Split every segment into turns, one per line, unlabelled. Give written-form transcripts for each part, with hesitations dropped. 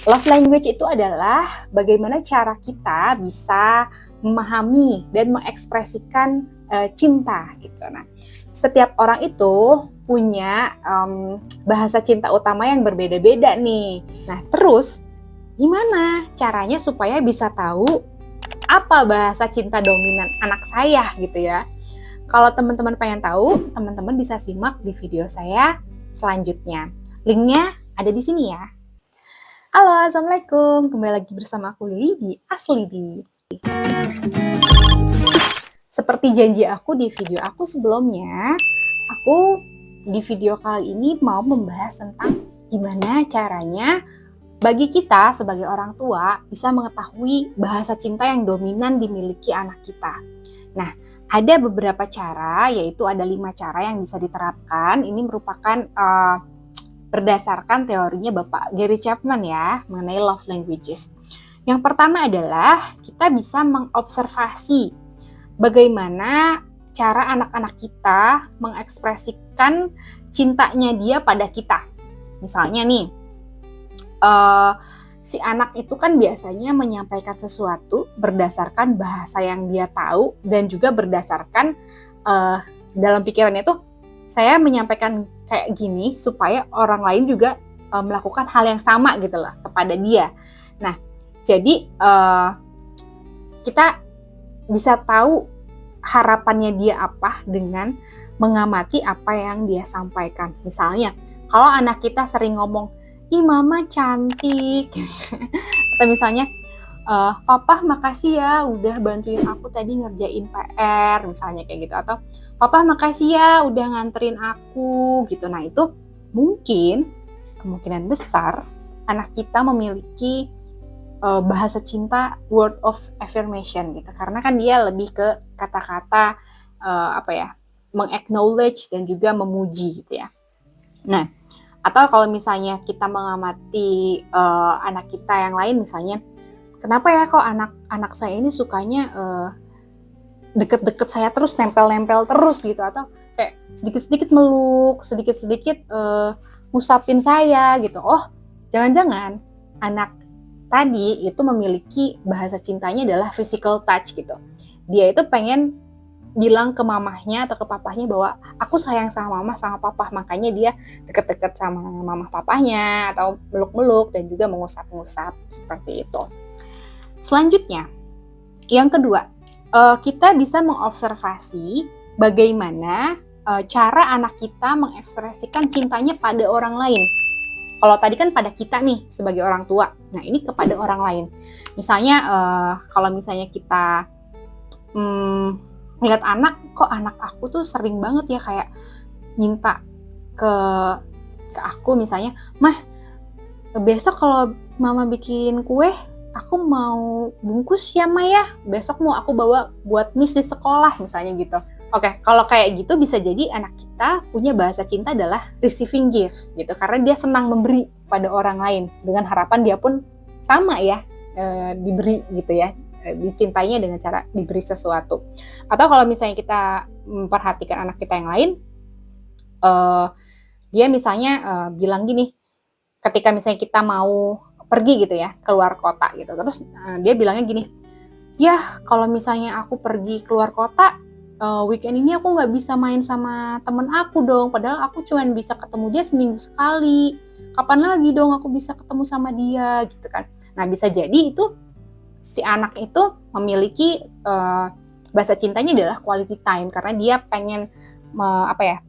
Love language itu adalah bagaimana cara kita bisa memahami dan mengekspresikan cinta gitu. Nah, setiap orang itu punya bahasa cinta utama yang berbeda-beda nih. Nah, terus gimana caranya supaya bisa tahu apa bahasa cinta dominan anak saya gitu ya? Kalau teman-teman pengen tahu, teman-teman bisa simak di video saya selanjutnya. Linknya ada di sini ya. Halo, Assalamualaikum. Kembali lagi bersama aku Lili di Aslidi. Seperti janji aku di video aku sebelumnya, aku di video kali ini mau membahas tentang gimana caranya bagi kita sebagai orang tua bisa mengetahui bahasa cinta yang dominan dimiliki anak kita. Nah, ada beberapa cara, yaitu ada 5 cara yang bisa diterapkan. Ini merupakan berdasarkan teorinya Bapak Gary Chapman ya, mengenai love languages. Yang pertama adalah kita bisa mengobservasi bagaimana cara anak-anak kita mengekspresikan cintanya dia pada kita. Misalnya nih, si anak itu kan biasanya menyampaikan sesuatu berdasarkan bahasa yang dia tahu dan juga berdasarkan dalam pikirannya tuh saya menyampaikan kayak gini supaya orang lain juga melakukan hal yang sama gitu loh kepada dia. Nah, jadi kita bisa tahu harapannya dia apa dengan mengamati apa yang dia sampaikan. Misalnya, kalau anak kita sering ngomong, "Ih, mama cantik." Atau misalnya, "Papa makasih ya udah bantuin aku tadi ngerjain PR," misalnya kayak gitu. Atau, "Papa makasih ya udah nganterin aku," gitu. Nah, itu mungkin kemungkinan besar anak kita memiliki bahasa cinta word of affirmation gitu. Karena kan dia lebih ke kata-kata meng-acknowledge dan juga memuji gitu ya. Nah, atau kalau misalnya kita mengamati anak kita yang lain, misalnya, kenapa ya kok anak saya ini sukanya deket-deket saya terus, nempel-nempel terus gitu, atau kayak sedikit-sedikit meluk, sedikit-sedikit ngusapin saya gitu. Oh, jangan-jangan anak tadi itu memiliki bahasa cintanya adalah physical touch gitu. Dia itu pengen bilang ke mamahnya atau ke papahnya bahwa aku sayang sama mama sama papa, makanya dia deket-deket sama mama papahnya atau meluk-meluk dan juga mengusap-ngusap seperti itu. Selanjutnya, yang kedua, kita bisa mengobservasi bagaimana cara anak kita mengekspresikan cintanya pada orang lain. Kalau tadi kan pada kita nih sebagai orang tua, nah ini kepada orang lain. Misalnya kalau misalnya kita ngeliat anak, kok anak aku tuh sering banget ya kayak minta ke aku misalnya, "Mah, besok kalau mama bikin kue, aku mau bungkus ya Ma ya, besok mau aku bawa buat miss di sekolah," misalnya gitu. Oke, kalau kayak gitu bisa jadi anak kita punya bahasa cinta adalah receiving gift gitu, karena dia senang memberi pada orang lain dengan harapan dia pun sama ya diberi gitu ya, dicintainya dengan cara diberi sesuatu. Atau kalau misalnya kita memperhatikan anak kita yang lain, dia misalnya bilang gini, ketika misalnya kita mau pergi gitu ya keluar kota gitu, terus dia bilangnya gini, "Ya kalau misalnya aku pergi keluar kota, weekend ini aku nggak bisa main sama temen aku dong, padahal aku cuma bisa ketemu dia seminggu sekali. Kapan lagi dong aku bisa ketemu sama dia," gitu kan. Nah, bisa jadi itu si anak itu memiliki bahasa cintanya adalah quality time, karena dia pengen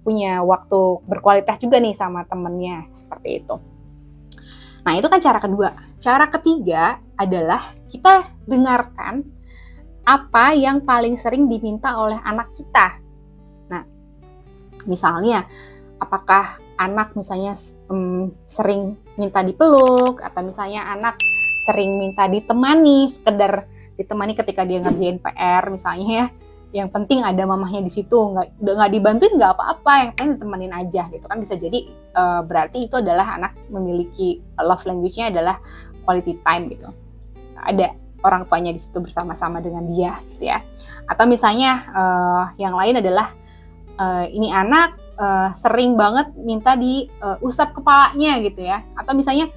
punya waktu berkualitas juga nih sama temennya, seperti itu. Nah, itu kan cara kedua. Cara ketiga adalah kita dengarkan apa yang paling sering diminta oleh anak kita. Nah, misalnya, apakah anak misalnya sering minta dipeluk, atau misalnya anak sering minta ditemani, sekedar ditemani ketika dia ngerjain PR misalnya ya. Yang penting ada mamahnya di situ, nggak dibantuin nggak apa-apa, yang penting ditemenin aja gitu kan. Bisa jadi berarti itu adalah anak memiliki love language-nya adalah quality time gitu. Ada orang tuanya di situ bersama-sama dengan dia gitu ya. Atau misalnya yang lain adalah ini anak sering banget minta diusap kepalanya gitu ya. Atau misalnya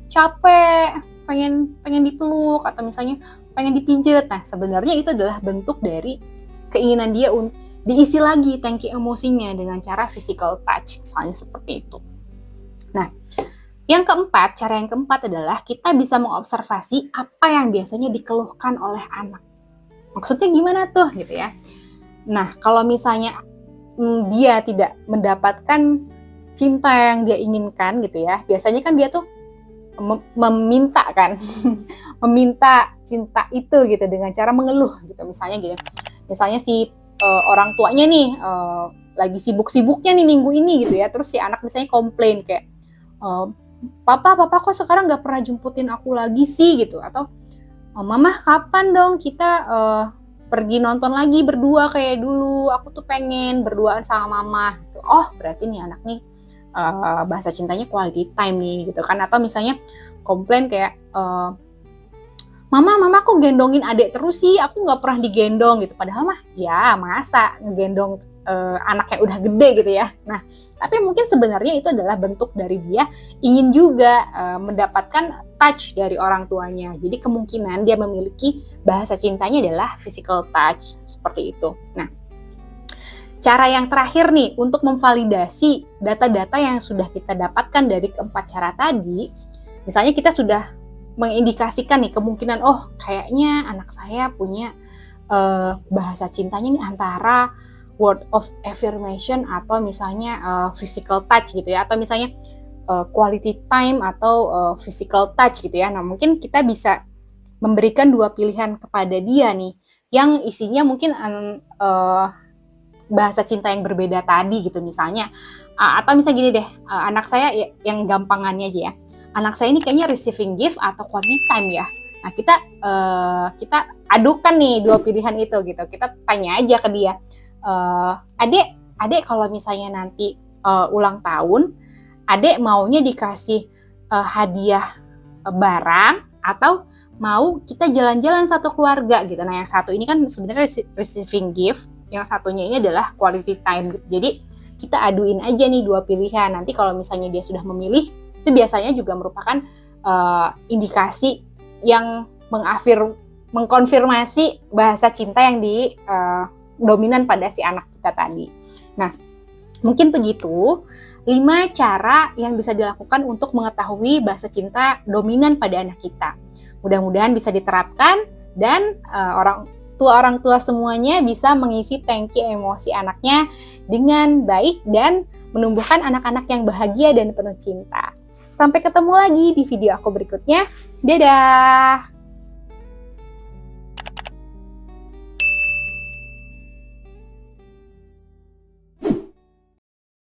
capek, pengen dipeluk atau misalnya pengen dipijet. Nah, sebenarnya itu adalah bentuk dari keinginan dia diisi lagi tangki emosinya dengan cara physical touch, misalnya seperti itu. Nah, cara yang keempat adalah kita bisa mengobservasi apa yang biasanya dikeluhkan oleh anak. Maksudnya gimana tuh gitu ya. Nah, kalau misalnya dia tidak mendapatkan cinta yang dia inginkan gitu ya, biasanya kan dia tuh meminta kan, meminta cinta itu gitu dengan cara mengeluh gitu. Misalnya si orang tuanya nih lagi sibuk-sibuknya nih minggu ini gitu ya, terus si anak misalnya komplain kayak, Papa kok sekarang nggak pernah jemputin aku lagi sih gitu, atau Mama kapan dong kita pergi nonton lagi berdua kayak dulu, aku tuh pengen berduaan sama Mama gitu. Oh berarti nih anak nih bahasa cintanya quality time nih gitu kan. Atau misalnya komplain kayak Mama kok gendongin adek terus sih, aku nggak pernah digendong gitu. Padahal mah ya masa ngegendong anak yang udah gede gitu ya. Nah tapi mungkin sebenarnya itu adalah bentuk dari dia ingin juga mendapatkan touch dari orang tuanya. Jadi kemungkinan dia memiliki bahasa cintanya adalah physical touch, seperti itu. Nah, cara yang terakhir nih untuk memvalidasi data-data yang sudah kita dapatkan dari keempat cara tadi, misalnya kita sudah mengindikasikan nih kemungkinan, oh kayaknya anak saya punya bahasa cintanya nih antara word of affirmation atau misalnya physical touch gitu ya, atau misalnya quality time atau physical touch gitu ya. Nah mungkin kita bisa memberikan dua pilihan kepada dia nih, yang isinya mungkin bahasa cinta yang berbeda tadi gitu misalnya. Atau misalnya gini deh, anak saya yang gampangannya aja ya, anak saya ini kayaknya receiving gift atau quality time ya. Nah kita adukan nih dua pilihan itu gitu, kita tanya aja ke dia, adek kalau misalnya nanti ulang tahun, adek maunya dikasih hadiah barang atau mau kita jalan-jalan satu keluarga gitu. Nah yang satu ini kan sebenarnya receiving gift, yang satunya ini adalah quality time gitu. Jadi kita aduin aja nih dua pilihan. Nanti kalau misalnya dia sudah memilih, itu biasanya juga merupakan indikasi yang mengkonfirmasi bahasa cinta yang dominan pada si anak kita tadi. Nah, mungkin begitu 5 cara yang bisa dilakukan untuk mengetahui bahasa cinta dominan pada anak kita. Mudah-mudahan bisa diterapkan dan orang tua semuanya bisa mengisi tangki emosi anaknya dengan baik dan menumbuhkan anak-anak yang bahagia dan penuh cinta. Sampai ketemu lagi di video aku berikutnya. Dadah!